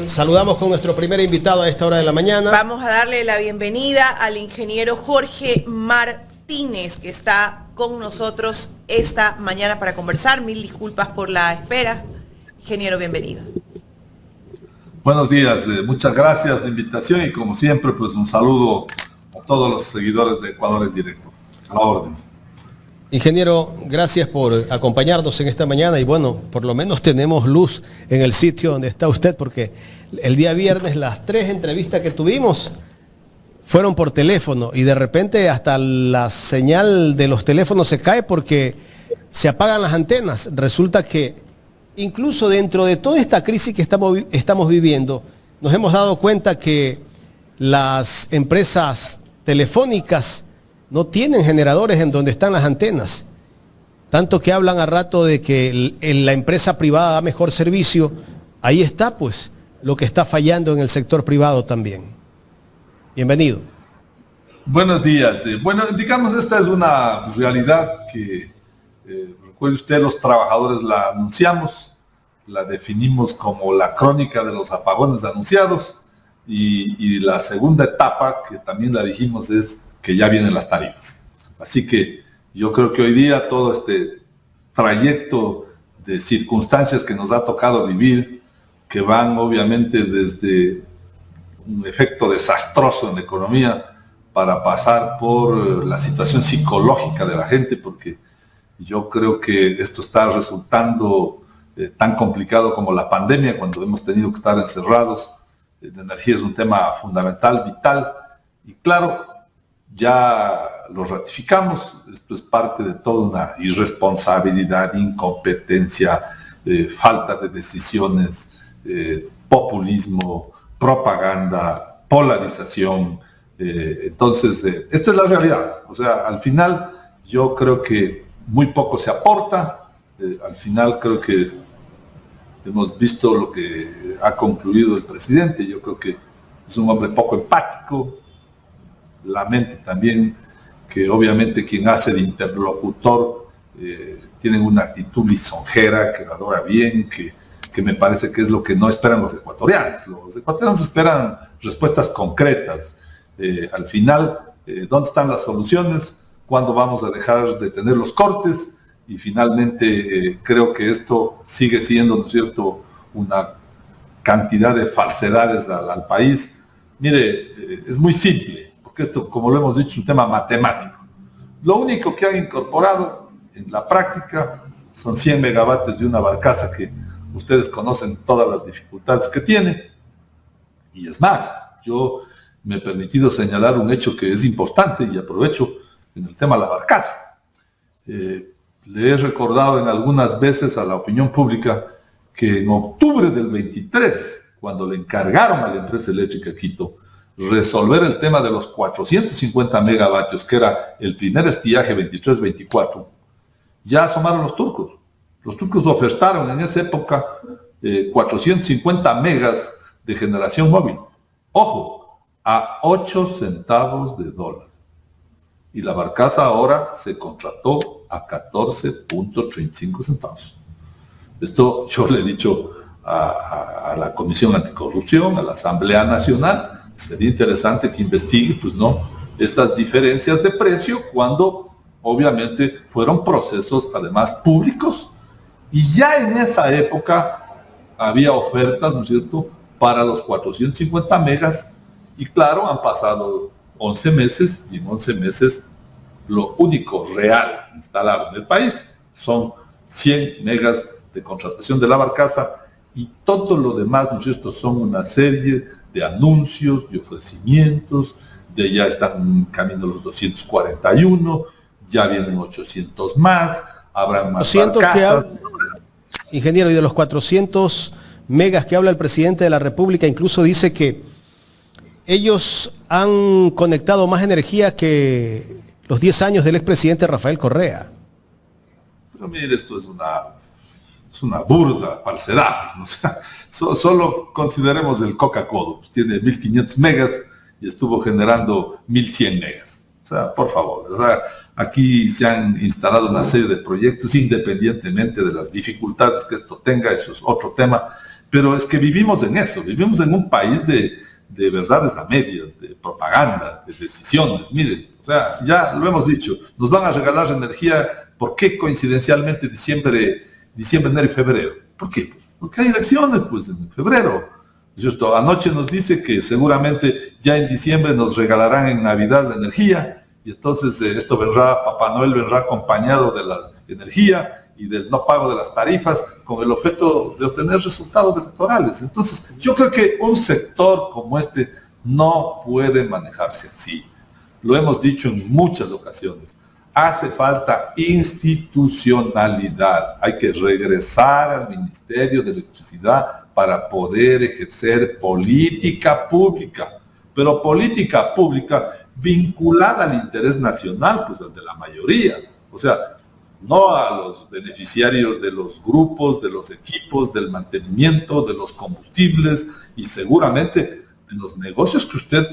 saludamos con nuestro primer invitado a esta hora de la mañana. Vamos a darle la bienvenida al ingeniero Jorge Martínez, que está con nosotros esta mañana para conversar. Mil disculpas por la espera. Ingeniero, bienvenido. Buenos días, muchas gracias por la invitación y como siempre, pues un saludo a todos los seguidores de Ecuador en Directo. A la orden. Ingeniero, gracias por acompañarnos en esta mañana y bueno, por lo menos tenemos luz en el sitio donde está usted, porque el día viernes las 3 entrevistas que tuvimos fueron por teléfono y de repente hasta la señal de los teléfonos se cae porque se apagan las antenas. Resulta que incluso dentro de toda esta crisis que estamos viviendo, nos hemos dado cuenta que las empresas telefónicas no tienen generadores en donde están las antenas. Tanto que hablan a rato de que la empresa privada da mejor servicio. Ahí está pues lo que está fallando en el sector privado también. Bienvenido. Buenos días. Bueno, digamos, esta es una realidad que, recuerde usted, los trabajadores la anunciamos, la definimos como la crónica de los apagones anunciados y la segunda etapa, que también la dijimos, es que ya vienen las tarifas. Así que yo creo que hoy día todo este trayecto de circunstancias que nos ha tocado vivir, que van obviamente desde un efecto desastroso en la economía para pasar por la situación psicológica de la gente, porque yo creo que esto está resultando tan complicado como la pandemia, cuando hemos tenido que estar encerrados. La energía es un tema fundamental, vital, y claro, ya lo ratificamos, esto es parte de toda una irresponsabilidad, incompetencia, falta de decisiones, populismo, propaganda, polarización. Entonces, esta es la realidad. O sea, al final yo creo que muy poco se aporta, al final creo que hemos visto lo que ha concluido el presidente. Yo creo que es un hombre poco empático. Lamento también que obviamente quien hace de interlocutor tienen una actitud lisonjera, quedadora bien, que me parece que es lo que no esperan los ecuatorianos. Los ecuatorianos esperan respuestas concretas. Al final, ¿dónde están las soluciones? ¿Cuándo vamos a dejar de tener los cortes? Y finalmente creo que esto sigue siendo, ¿no es cierto?, una cantidad de falsedades al país. Mire, es muy simple. Esto, como lo hemos dicho, es un tema matemático. Lo único que han incorporado en la práctica son 100 megavatios de una barcaza que ustedes conocen todas las dificultades que tiene. Y es más, yo me he permitido señalar un hecho que es importante y aprovecho en el tema de la barcaza. Le he recordado en algunas veces a la opinión pública que en octubre del 23, cuando le encargaron a la empresa eléctrica Quito resolver el tema de los 450 megavatios, que era el primer estiaje 23-24, ya asomaron los turcos. Los turcos ofertaron en esa época 450 megas de generación móvil. Ojo, a 8 centavos de dólar. Y la barcaza ahora se contrató a 14.35 centavos. Esto yo le he dicho a la Comisión Anticorrupción, a la Asamblea Nacional. Sería interesante que investigue, pues no, estas diferencias de precio cuando obviamente fueron procesos además públicos y ya en esa época había ofertas, ¿no es cierto?, para los 450 megas y claro, han pasado 11 meses y en 11 meses lo único real instalado en el país son 100 megas de contratación de la barcaza y todo lo demás, ¿no es cierto?, son una serie de anuncios, de ofrecimientos, de ya están en camino los 241, ya vienen 800 más, habrá más barcazas. Ingeniero, y de los 400 megas que habla el presidente de la República, incluso dice que ellos han conectado más energía que los 10 años del expresidente Rafael Correa. Pero mire, esto es una burda falsedad. O sea, solo consideremos el Coca-Cola, pues tiene 1500 megas y estuvo generando 1100 megas. O sea, por favor, o sea, aquí se han instalado una serie de proyectos independientemente de las dificultades que esto tenga, eso es otro tema. Pero es que vivimos en eso, vivimos en un país de verdades a medias, de propaganda, de decisiones. Miren, o sea, ya lo hemos dicho, nos van a regalar energía. ¿Por qué coincidencialmente diciembre, enero y febrero? ¿Por qué? Porque hay elecciones, pues, en febrero. Justo anoche nos dice que seguramente ya en diciembre nos regalarán en Navidad la energía, y entonces esto vendrá, Papá Noel vendrá acompañado de la energía y del no pago de las tarifas con el objeto de obtener resultados electorales. Entonces, yo creo que un sector como este no puede manejarse así. Lo hemos dicho en muchas ocasiones. Hace falta institucionalidad. Hay que regresar al Ministerio de Electricidad para poder ejercer política pública. Pero política pública vinculada al interés nacional, pues al de la mayoría. O sea, no a los beneficiarios de los grupos, de los equipos, del mantenimiento, de los combustibles y seguramente de los negocios que usted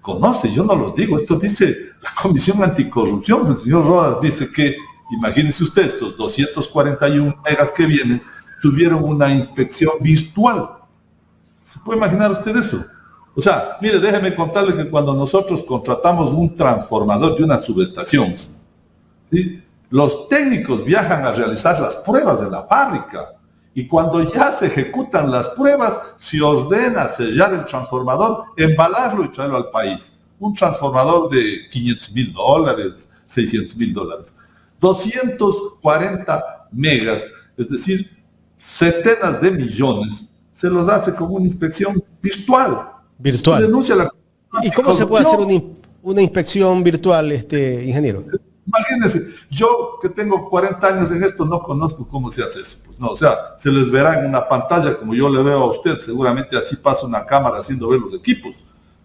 conoce. Yo no los digo, esto dice la Comisión Anticorrupción. El señor Rodas dice que, imagínese usted, estos 241 megas que vienen tuvieron una inspección virtual. ¿Se puede imaginar usted eso? O sea, mire, déjeme contarle que cuando nosotros contratamos un transformador de una subestación, ¿sí?, los técnicos viajan a realizar las pruebas en la fábrica y cuando ya se ejecutan las pruebas, se ordena sellar el transformador, embalarlo y traerlo al país. Un transformador de $500,000, $600,000. 240 megas, es decir, centenas de millones, se los hace con una inspección virtual. Virtual. Se denuncia la... ¿Y cómo se puede hacer una inspección virtual, ingeniero? Imagínense, yo que tengo 40 años en esto no conozco cómo se hace eso. Pues no, o sea, se les verá en una pantalla como yo le veo a usted, seguramente así pasa una cámara haciendo ver los equipos.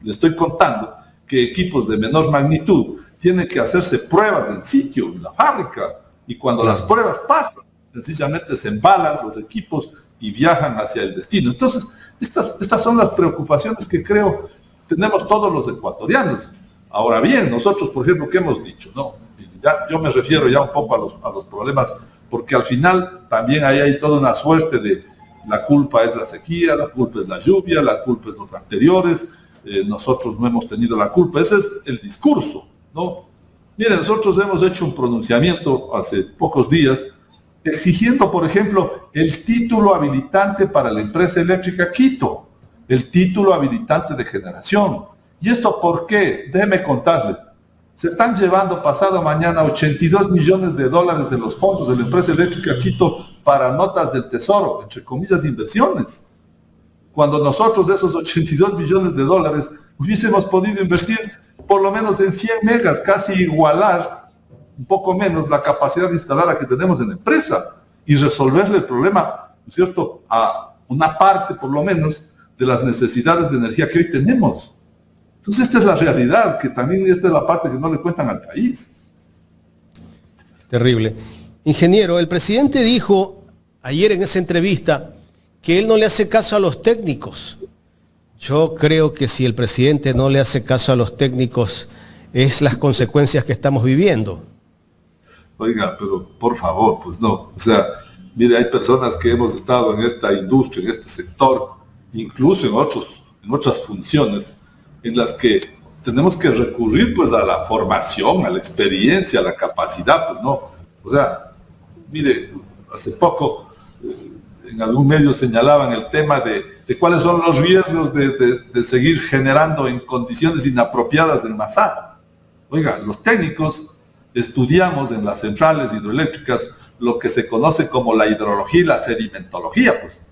Le estoy contando que equipos de menor magnitud tienen que hacerse pruebas en sitio, en la fábrica, y cuando las pruebas pasan, sencillamente se embalan los equipos y viajan hacia el destino. Entonces, estas son las preocupaciones que creo tenemos todos los ecuatorianos. Ahora bien, nosotros, por ejemplo, ¿qué hemos dicho? No, yo me refiero ya un poco a los problemas, porque al final también ahí hay toda una suerte de la culpa es la sequía, la culpa es la lluvia, la culpa es los anteriores, nosotros no hemos tenido la culpa. Ese es el discurso, ¿no? Miren, nosotros hemos hecho un pronunciamiento hace pocos días exigiendo, por ejemplo, el título habilitante para la empresa eléctrica Quito, el título habilitante de generación. ¿Y esto por qué? Déjeme contarle. Se están llevando pasado mañana $82 millones de los fondos de la empresa eléctrica Quito para notas del tesoro, entre comillas, inversiones. Cuando nosotros de esos $82 millones hubiésemos podido invertir por lo menos en 100 megas, casi igualar un poco menos la capacidad instalada que tenemos en la empresa y resolverle el problema, ¿no es cierto?, a una parte por lo menos de las necesidades de energía que hoy tenemos. Entonces esta es la realidad, que también esta es la parte que no le cuentan al país. Terrible. Ingeniero, el presidente dijo ayer en esa entrevista que él no le hace caso a los técnicos. Yo creo que si el presidente no le hace caso a los técnicos, es las consecuencias que estamos viviendo. Oiga, pero por favor, pues no. O sea, mire, hay personas que hemos estado en esta industria, en este sector, incluso en otras funciones, en las que tenemos que recurrir pues a la formación, a la experiencia, a la capacidad, pues no. O sea, mire, hace poco en algún medio señalaban el tema de cuáles son los riesgos de seguir generando en condiciones inapropiadas en Masá. Oiga, los técnicos estudiamos en las centrales hidroeléctricas lo que se conoce como la hidrología y la sedimentología, pues.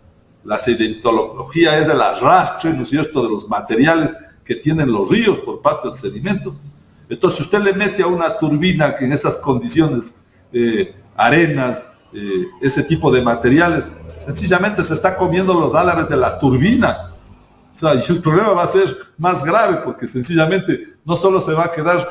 La sedimentología es el arrastre, ¿no es cierto?, de los materiales que tienen los ríos por parte del sedimento. Entonces, si usted le mete a una turbina que en esas condiciones, arenas, ese tipo de materiales, sencillamente se está comiendo los álabes de la turbina. O sea, y el problema va a ser más grave porque sencillamente no solo se va a quedar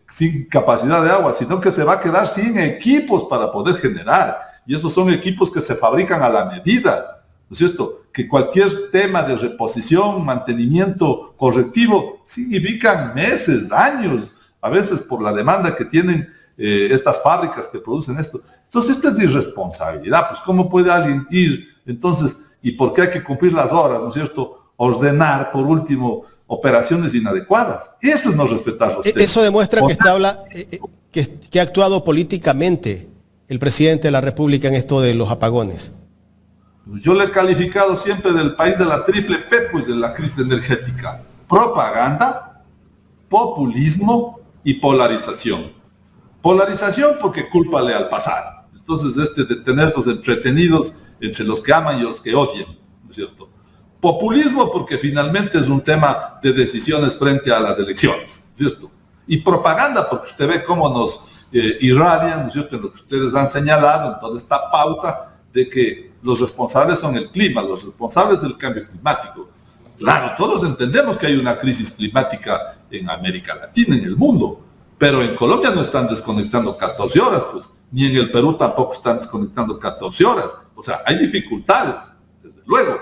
sin capacidad de agua, sino que se va a quedar sin equipos para poder generar. Y esos son equipos que se fabrican a la medida. ¿No es cierto? Que cualquier tema de reposición, mantenimiento correctivo, significan meses, años, a veces por la demanda que tienen estas fábricas que producen esto. Entonces, esto es de irresponsabilidad. Pues, ¿cómo puede alguien ir entonces y porque hay que cumplir las horas, ¿no es cierto? Ordenar, por último, operaciones inadecuadas. Eso es no respetar los temas. Eso demuestra que ha actuado políticamente el presidente de la República en esto de los apagones. Yo le he calificado siempre del país de la triple P, pues de la crisis energética. Propaganda, populismo y polarización. Polarización porque cúlpale al pasado. Entonces de tenerlos entretenidos entre los que aman y los que odian, ¿no es cierto? Populismo porque finalmente es un tema de decisiones frente a las elecciones, ¿no es cierto? Y propaganda porque usted ve cómo nos irradian, ¿no es cierto?, en lo que ustedes han señalado, en toda esta pauta de que los responsables son el clima, los responsables del cambio climático. Claro, todos entendemos que hay una crisis climática en América Latina, en el mundo, pero en Colombia no están desconectando 14 horas, pues, ni en el Perú tampoco están desconectando 14 horas. O sea, hay dificultades, desde luego,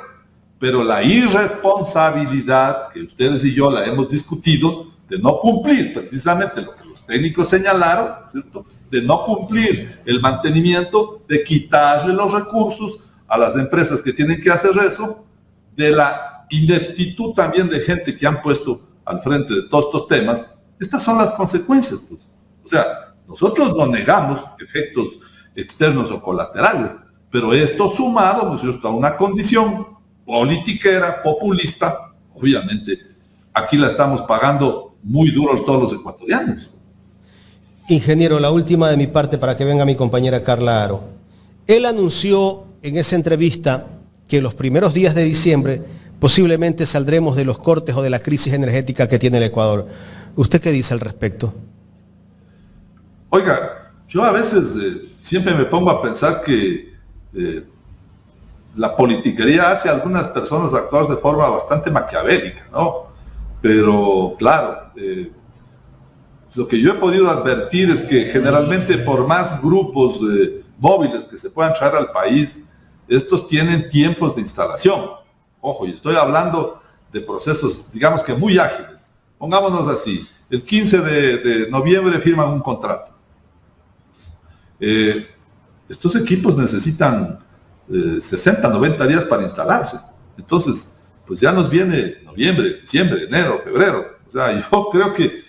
pero la irresponsabilidad que ustedes y yo la hemos discutido de no cumplir precisamente lo que los técnicos señalaron, ¿cierto?, de no cumplir el mantenimiento, de quitarle los recursos a las empresas que tienen que hacer eso, de la ineptitud también de gente que han puesto al frente de todos estos temas. Estas son las consecuencias, pues. O sea, nosotros no negamos efectos externos o colaterales, pero esto sumado, ¿no es cierto?, a una condición politiquera, populista, obviamente, aquí la estamos pagando muy duro todos los ecuatorianos. Ingeniero, la última de mi parte para que venga mi compañera Carla Aro. Él anunció en esa entrevista que los primeros días de diciembre posiblemente saldremos de los cortes o de la crisis energética que tiene el Ecuador. ¿Usted qué dice al respecto? Oiga, yo a veces siempre me pongo a pensar que la politiquería hace a algunas personas actuar de forma bastante maquiavélica, ¿no? Pero claro, lo que yo he podido advertir es que generalmente por más grupos móviles que se puedan traer al país, estos tienen tiempos de instalación. Ojo, y estoy hablando de procesos, digamos que muy ágiles. Pongámonos así, el 15 de noviembre firman un contrato. Estos equipos necesitan 60, 90 días para instalarse. Entonces, pues ya nos viene noviembre, diciembre, enero, febrero. O sea, yo creo que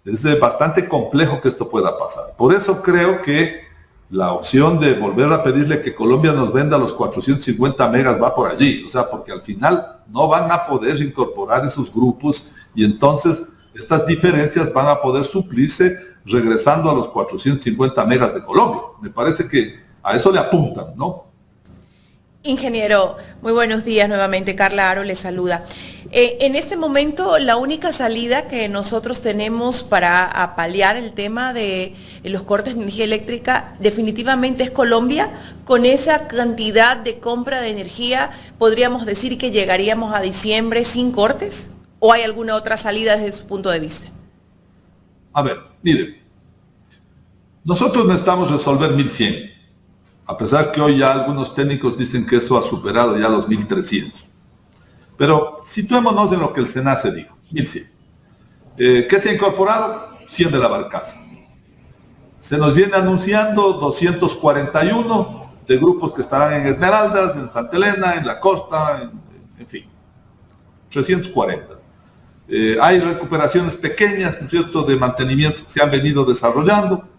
es bastante complejo que esto pueda pasar. Por eso creo que la opción de volver a pedirle que Colombia nos venda los 450 megas va por allí. O sea, porque al final no van a poder incorporar esos grupos y entonces estas diferencias van a poder suplirse regresando a los 450 megas de Colombia. Me parece que a eso le apuntan, ¿no? Ingeniero, muy buenos días nuevamente. Carla Aro le saluda. En este momento, la única salida que nosotros tenemos para paliar el tema de los cortes de energía eléctrica definitivamente es Colombia. Con esa cantidad de compra de energía, ¿podríamos decir que llegaríamos a diciembre sin cortes? ¿O hay alguna otra salida desde su punto de vista? A ver, miren, nosotros necesitamos resolver 1100. A pesar que hoy ya algunos técnicos dicen que eso ha superado ya los 1300. Pero situémonos en lo que el SENACE dijo, 1100. ¿Qué se ha incorporado? 100 de la barcaza. Se nos viene anunciando 241 de grupos que estarán en Esmeraldas, en Santa Elena, en la costa, en fin. 340. Hay recuperaciones pequeñas, ¿no es cierto?, de mantenimientos que se han venido desarrollando.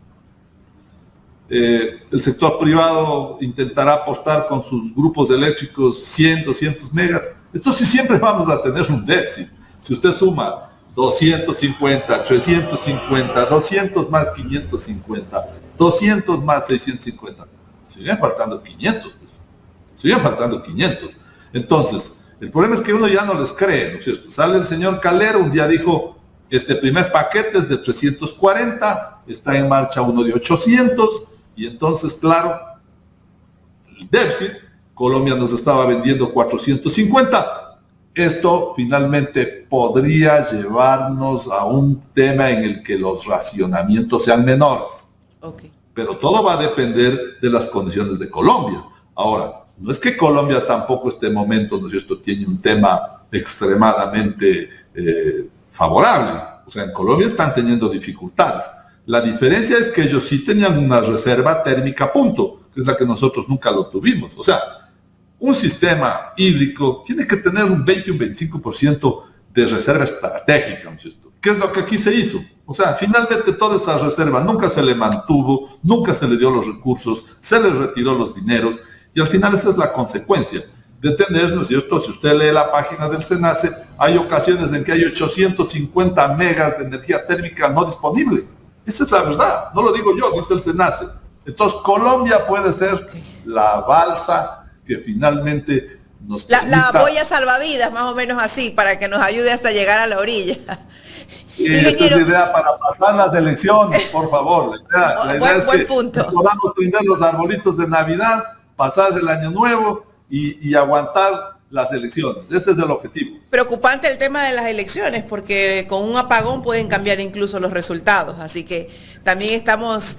El sector privado intentará apostar con sus grupos eléctricos 100, 200 megas. Entonces siempre vamos a tener un déficit. Si usted suma 250, 350, 200 más 550, 200 más 650, siguen faltando 500. Pues. Siguen faltando 500. Entonces, el problema es que uno ya no les cree, ¿no es cierto? Sale el señor Calero, un día dijo, este primer paquete es de 340, está en marcha uno de 800, y entonces, claro, el déficit, Colombia nos estaba vendiendo 450. Esto finalmente podría llevarnos a un tema en el que los racionamientos sean menores. Okay. Pero todo va a depender de las condiciones de Colombia. Ahora, no es que Colombia tampoco este momento, ¿no es cierto?, tiene un tema extremadamente favorable. O sea, en Colombia están teniendo dificultades. La diferencia es que ellos sí tenían una reserva térmica a punto, que es la que nosotros nunca lo tuvimos. O sea, un sistema hídrico tiene que tener un 20 un 25% de reserva estratégica, ¿no es cierto? ¿Qué es lo que aquí se hizo? O sea, finalmente toda esa reserva nunca se le mantuvo, nunca se le dio los recursos, se le retiró los dineros, y al final esa es la consecuencia de tener, ¿no es cierto? Si usted lee la página del SENACE, hay ocasiones en que hay 850 megas de energía térmica no disponible. Esa es la verdad, no lo digo yo, dice el SENACE. Entonces, Colombia puede ser la balsa que finalmente nos la boya salvavidas, más o menos así, para que nos ayude hasta llegar a la orilla. Esa es la idea para pasar las elecciones, por favor. La idea es que podamos prender los arbolitos de Navidad, pasar el año nuevo y aguantar las elecciones. Ese es el objetivo. Preocupante el tema de las elecciones, porque con un apagón pueden cambiar incluso los resultados, así que también estamos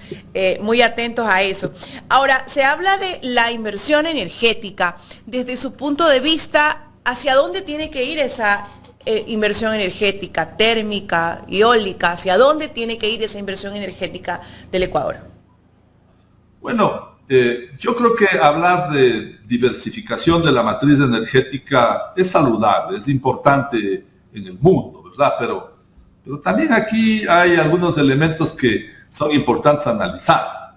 muy atentos a eso. Ahora, se habla de la inversión energética. Desde su punto de vista, ¿hacia dónde tiene que ir esa inversión energética, térmica, eólica? ¿Hacia dónde tiene que ir esa inversión energética del Ecuador? Bueno, yo creo que hablar de diversificación de la matriz energética es saludable, es importante en el mundo, ¿verdad? Pero también aquí hay algunos elementos que son importantes analizar.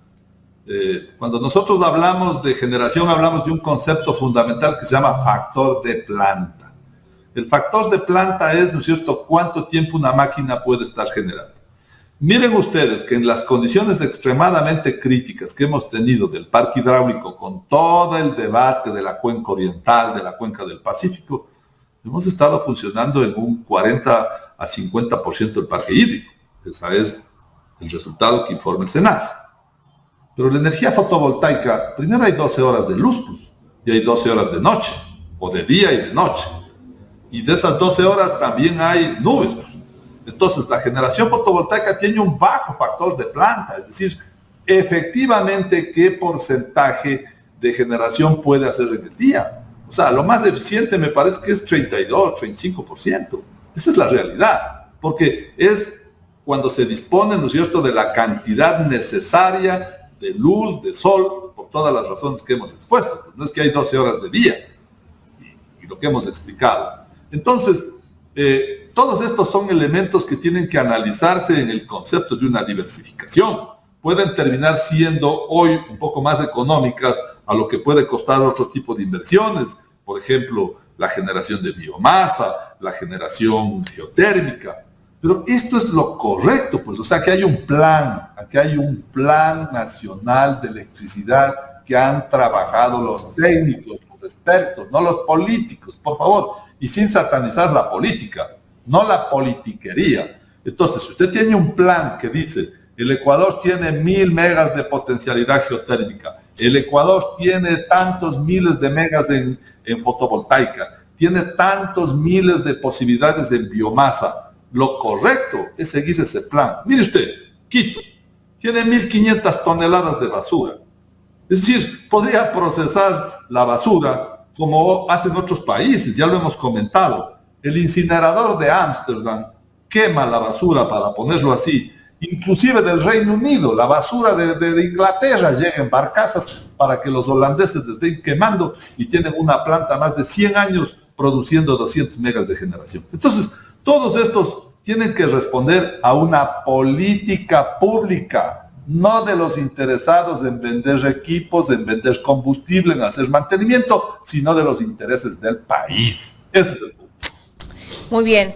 Cuando nosotros hablamos de generación, hablamos de un concepto fundamental que se llama factor de planta. El factor de planta es, ¿no es cierto?, cuánto tiempo una máquina puede estar generando. Miren ustedes que en las condiciones extremadamente críticas que hemos tenido del parque hidráulico, con todo el debate de la cuenca oriental, de la cuenca del Pacífico, hemos estado funcionando en un 40 a 50% del parque hídrico. Ese es el resultado que informa el SENACE. Pero la energía fotovoltaica, primero hay 12 horas de luz, pues, y hay 12 horas de noche, o de día y de noche. Y de esas 12 horas también hay nubes, pues. Entonces, la generación fotovoltaica tiene un bajo factor de planta, es decir, efectivamente, ¿qué porcentaje de generación puede hacer en el día? O sea, lo más eficiente me parece que es 32, 35%. Esa es la realidad, porque es cuando se dispone, ¿no es cierto?, de la cantidad necesaria de luz, de sol, por todas las razones que hemos expuesto. Pues no es que hay 12 horas de día, y lo que hemos explicado. Entonces, todos estos son elementos que tienen que analizarse en el concepto de una diversificación. Pueden terminar siendo hoy un poco más económicas a lo que puede costar otro tipo de inversiones. Por ejemplo, la generación de biomasa, la generación geotérmica. Pero esto es lo correcto, pues, o sea, que hay un plan, aquí hay un plan nacional de electricidad que han trabajado los técnicos, los expertos, no los políticos, por favor, y sin satanizar la política, no la politiquería. Entonces, si usted tiene un plan que dice, el Ecuador tiene 1000 megas de potencialidad geotérmica, el Ecuador tiene tantos miles de megas en fotovoltaica, tiene tantos miles de posibilidades en biomasa, lo correcto es seguir ese plan. Mire usted, Quito tiene 1500 toneladas de basura. Es decir, podría procesar la basura como hacen otros países, ya lo hemos comentado. El incinerador de Ámsterdam quema la basura, para ponerlo así, inclusive del Reino Unido. La basura de Inglaterra llega en barcazas para que los holandeses les estén quemando, y tienen una planta más de 100 años produciendo 200 megas de generación. Entonces, todos estos tienen que responder a una política pública, no de los interesados en vender equipos, en vender combustible, en hacer mantenimiento, sino de los intereses del país. Ese es el punto. Muy bien.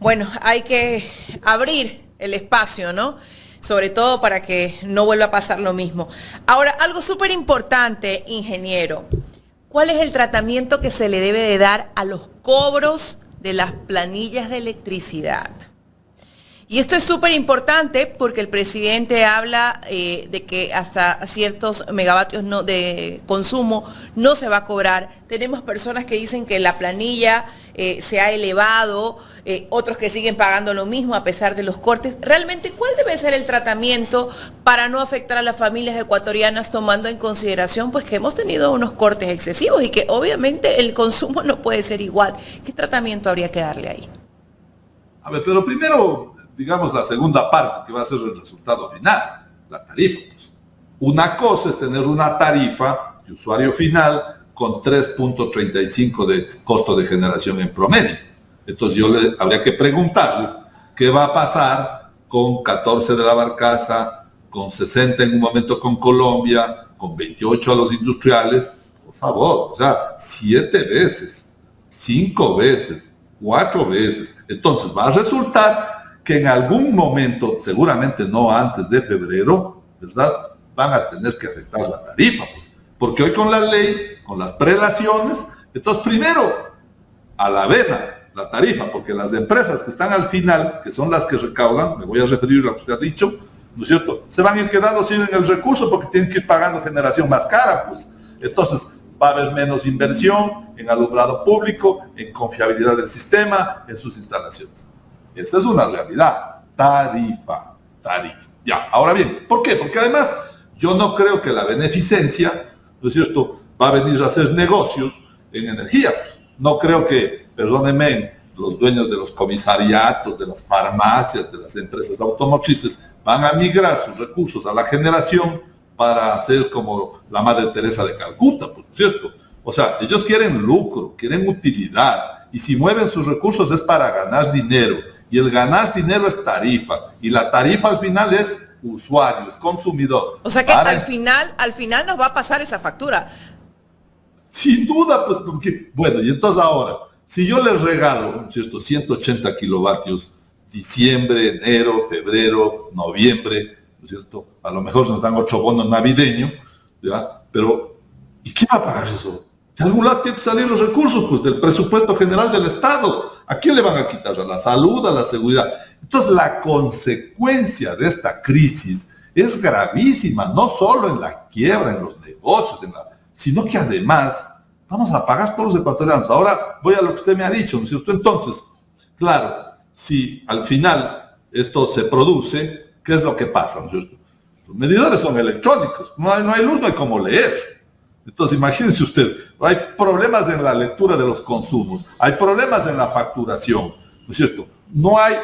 Bueno, hay que abrir el espacio, ¿no? Sobre todo para que no vuelva a pasar lo mismo. Ahora, algo súper importante, ingeniero. ¿Cuál es el tratamiento que se le debe de dar a los cobros de las planillas de electricidad? Y esto es súper importante porque el presidente habla de que hasta ciertos megavatios de consumo no se va a cobrar. Tenemos personas que dicen que la planilla se ha elevado, otros que siguen pagando lo mismo a pesar de los cortes. Realmente, ¿cuál debe ser el tratamiento para no afectar a las familias ecuatorianas, tomando en consideración pues que hemos tenido unos cortes excesivos y que obviamente el consumo no puede ser igual? ¿Qué tratamiento habría que darle ahí? A ver, pero primero, digamos, la segunda parte, que va a ser el resultado final, la tarifa. Pues. Una cosa es tener una tarifa de usuario final con 3.35 de costo de generación en promedio. Entonces habría que preguntarles qué va a pasar con 14 de la Barcaza, con 60 en un momento con Colombia, con 28 a los industriales. Por favor, o sea, 7 veces, 5 veces, 4 veces. Entonces va a resultar que en algún momento, seguramente no antes de febrero, ¿verdad?, van a tener que afectar la tarifa, pues. Porque hoy con la ley, con las prelaciones, entonces primero a la vena la tarifa, porque las empresas que están al final, que son las que recaudan, me voy a referir a lo que usted ha dicho, ¿no es cierto?, se van a ir quedando sin el recurso porque tienen que ir pagando generación más cara, pues. Entonces va a haber menos inversión en alumbrado público, en confiabilidad del sistema, en sus instalaciones. Esa es una realidad. Tarifa. Ya, ahora bien, ¿por qué? Porque además yo no creo que la beneficencia, ¿no es cierto?, va a venir a hacer negocios en energía. Pues. No creo que, perdónenme, los dueños de los comisariatos, de las farmacias, de las empresas automotrices, van a migrar sus recursos a la generación para hacer como la Madre Teresa de Calcuta, pues, ¿no es cierto? O sea, ellos quieren lucro, quieren utilidad, y si mueven sus recursos es para ganar dinero, y el ganar dinero es tarifa, y la tarifa al final es usuario, es consumidor. O sea que al final nos va a pasar esa factura. Sin duda, pues, porque, bueno, y entonces ahora, si yo les regalo, ¿no es cierto?, 180 kilovatios, diciembre, enero, febrero, noviembre, ¿no es cierto?, a lo mejor nos dan 8 bonos navideños, ¿ya? Pero, ¿y quién va a pagar eso? De algún lado tienen que salir los recursos, pues, del presupuesto general del Estado. ¿A quién le van a quitar? ¿A la salud, a la seguridad? Entonces, la consecuencia de esta crisis es gravísima, no solo en la quiebra, en los negocios, sino que además vamos a pagar todos los ecuatorianos. Ahora voy a lo que usted me ha dicho, ¿no es cierto? Entonces, claro, si al final esto se produce, ¿qué es lo que pasa? ¿No es cierto? Los medidores son electrónicos, no hay luz, no hay cómo leer. Entonces, imagínense usted, hay problemas en la lectura de los consumos, hay problemas en la facturación, ¿no es cierto? No hay,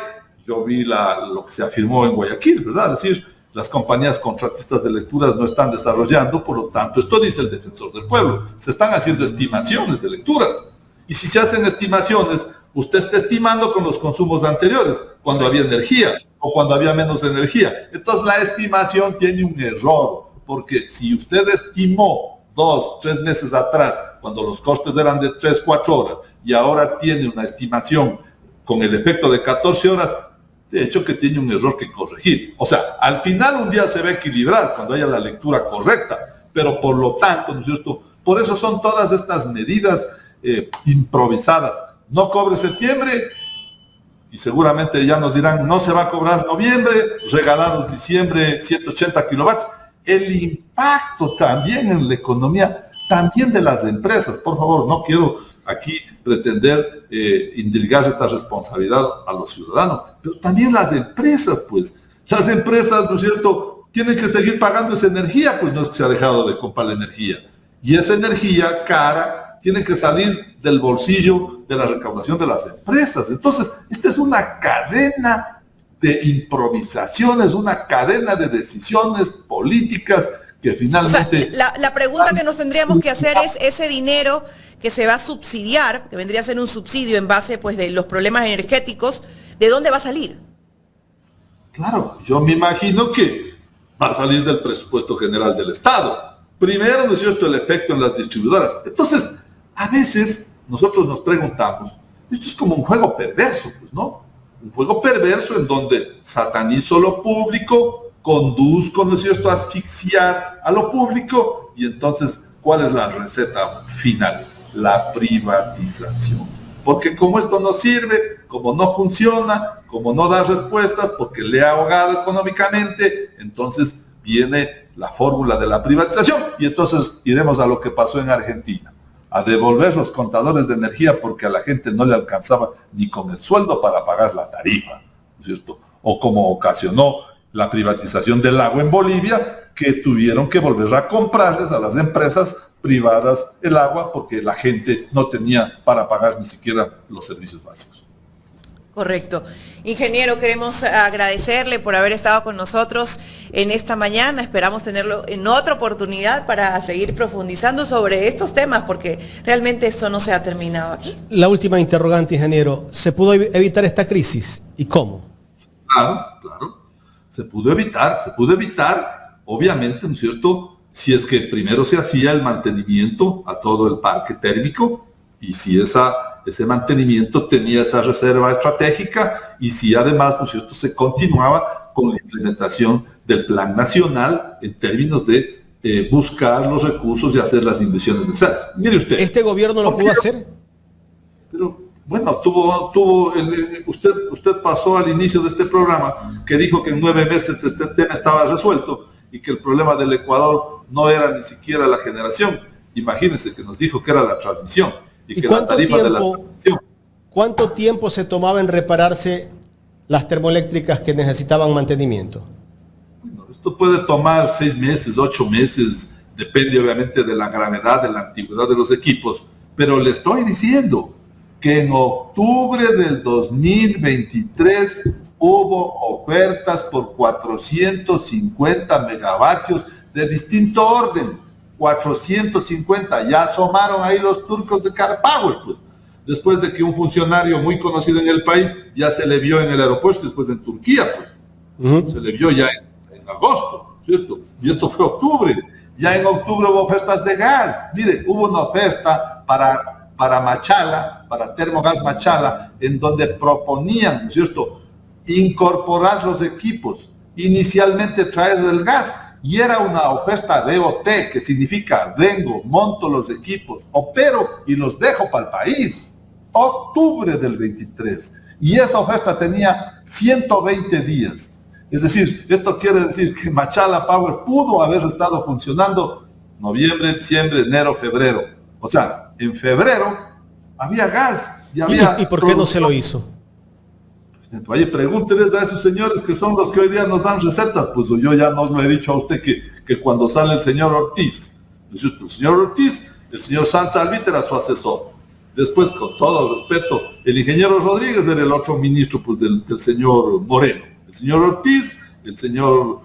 yo vi lo que se afirmó en Guayaquil, ¿verdad? Es decir, las compañías contratistas de lecturas no están desarrollando, por lo tanto, esto dice el defensor del pueblo, se están haciendo estimaciones de lecturas. Y si se hacen estimaciones, usted está estimando con los consumos anteriores, cuando había energía o cuando había menos energía. Entonces, la estimación tiene un error, porque si usted estimó 2, 3 meses atrás, cuando los costes eran de 3, 4 horas, y ahora tiene una estimación con el efecto de 14 horas, de hecho que tiene un error que corregir. O sea, al final un día se va a equilibrar cuando haya la lectura correcta, pero por lo tanto, ¿no es cierto?, por eso son todas estas medidas improvisadas. No cobre septiembre, y seguramente ya nos dirán, no se va a cobrar noviembre, regalados diciembre 180 kilovatios. El impacto también en la economía, también de las empresas. Por favor, no quiero aquí pretender indilgar esta responsabilidad a los ciudadanos, pero también las empresas, pues. Las empresas, ¿no es cierto?, tienen que seguir pagando esa energía, pues no es que se ha dejado de comprar la energía. Y esa energía cara tiene que salir del bolsillo de la recaudación de las empresas. Entonces, esta es una cadena de improvisaciones, una cadena de decisiones políticas que finalmente... O sea, la pregunta que nos tendríamos que hacer es ese dinero que se va a subsidiar, que vendría a ser un subsidio en base pues de los problemas energéticos, ¿de dónde va a salir? Claro, yo me imagino que va a salir del presupuesto general del Estado. Primero, ¿no es cierto?, el efecto en las distribuidoras. Entonces, a veces nosotros nos preguntamos, esto es como un juego perverso, pues, ¿no? Un juego perverso en donde satanizo lo público, conduzco, ¿no es cierto?, a asfixiar a lo público, y entonces, ¿cuál es la receta final? La privatización. Porque como esto no sirve, como no funciona, como no da respuestas, porque le ha ahogado económicamente, entonces viene la fórmula de la privatización, y entonces iremos a lo que pasó en Argentina, a devolver los contadores de energía porque a la gente no le alcanzaba ni con el sueldo para pagar la tarifa, ¿no es cierto? O como ocasionó la privatización del agua en Bolivia, que tuvieron que volver a comprarles a las empresas privadas el agua porque la gente no tenía para pagar ni siquiera los servicios básicos. Correcto. Ingeniero, queremos agradecerle por haber estado con nosotros en esta mañana. Esperamos tenerlo en otra oportunidad para seguir profundizando sobre estos temas, porque realmente esto no se ha terminado aquí. La última interrogante, ingeniero. ¿Se pudo evitar esta crisis? ¿Y cómo? Claro. Se pudo evitar, obviamente, ¿no es cierto?, si es que primero se hacía el mantenimiento a todo el parque térmico y si ese mantenimiento tenía esa reserva estratégica y si además, ¿no es cierto?, se continuaba con la implementación del plan nacional en términos de buscar los recursos y hacer las inversiones necesarias. Mire usted. ¿Este gobierno lo pudo hacer? Pero, bueno, usted pasó al inicio de este programa que dijo que en 9 meses este tema estaba resuelto y que el problema del Ecuador no era ni siquiera la generación. Imagínense que nos dijo que era la transmisión. ¿Y cuánto tiempo se tomaba en repararse las termoeléctricas que necesitaban mantenimiento? Bueno, esto puede tomar 6 meses, 8 meses, depende obviamente de la gravedad, de la antigüedad de los equipos, pero le estoy diciendo que en octubre del 2023 hubo ofertas por 450 megavatios de distinto orden. 450, ya asomaron ahí los turcos de CarPower, pues, después de que un funcionario muy conocido en el país ya se le vio en el aeropuerto, después en Turquía, pues, se le vio ya en agosto, ¿cierto? Y esto fue octubre. Ya en octubre hubo ofertas de gas. Mire, hubo una oferta para Machala, para Termogas Machala, en donde proponían, ¿no es cierto?, incorporar los equipos, inicialmente traer el gas. Y era una oferta BOT, que significa vengo, monto los equipos, opero y los dejo para el país. Octubre del 23. Y esa oferta tenía 120 días. Es decir, esto quiere decir que Machala Power pudo haber estado funcionando noviembre, diciembre, enero, febrero. O sea, en febrero había gas. ¿Y por qué no se lo hizo? Oye, pregúnteles a esos señores que son los que hoy día nos dan recetas. Pues yo ya no le he dicho a usted que cuando sale el señor Ortiz, el señor Ortiz, el señor Sanz Alvite era su asesor. Después, con todo el respeto, el ingeniero Rodríguez era el otro ministro, pues, del señor Moreno. El señor Ortiz, el señor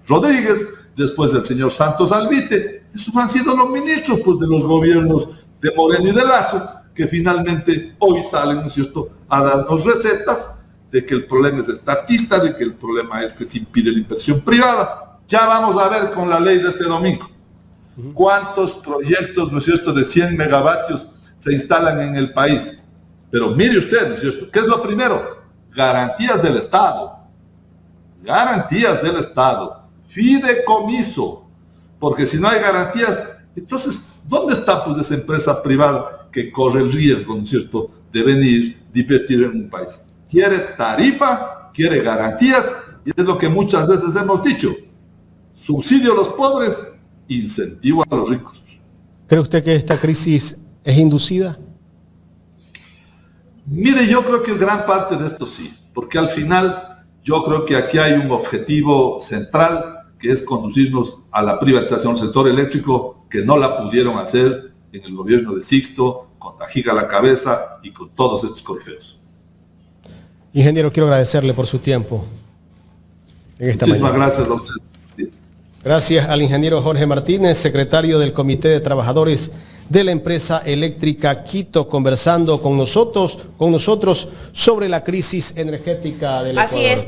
Rodríguez, después el señor Santos Alvite. Esos han sido los ministros, pues, de los gobiernos de Moreno y de Lazo, que finalmente hoy salen, ¿no es cierto?, a darnos recetas de que el problema es estatista, de que el problema es que se impide la inversión privada. Ya vamos a ver con la ley de este domingo cuántos proyectos, ¿no es cierto?, de 100 megavatios se instalan en el país. Pero mire usted, ¿no es cierto?, ¿qué es lo primero? Garantías del Estado. Garantías del Estado. Fideicomiso. Porque si no hay garantías, entonces, ¿dónde está, pues, esa empresa privada que corre el riesgo, ¿no es cierto?, de venir, de invertir en un país? Quiere tarifa, quiere garantías, y es lo que muchas veces hemos dicho. Subsidio a los pobres, incentivo a los ricos. ¿Cree usted que esta crisis es inducida? Mire, yo creo que gran parte de esto sí, porque al final yo creo que aquí hay un objetivo central, que es conducirnos a la privatización del sector eléctrico, que no la pudieron hacer en el gobierno de Sixto, con Tajiga a la cabeza y con todos estos corifeos. Ingeniero, quiero agradecerle por su tiempo en esta mañana. Muchísimas gracias a usted. Gracias al ingeniero Jorge Martínez, secretario del Comité de Trabajadores de la empresa eléctrica Quito, conversando con nosotros sobre la crisis energética del Ecuador. Así es.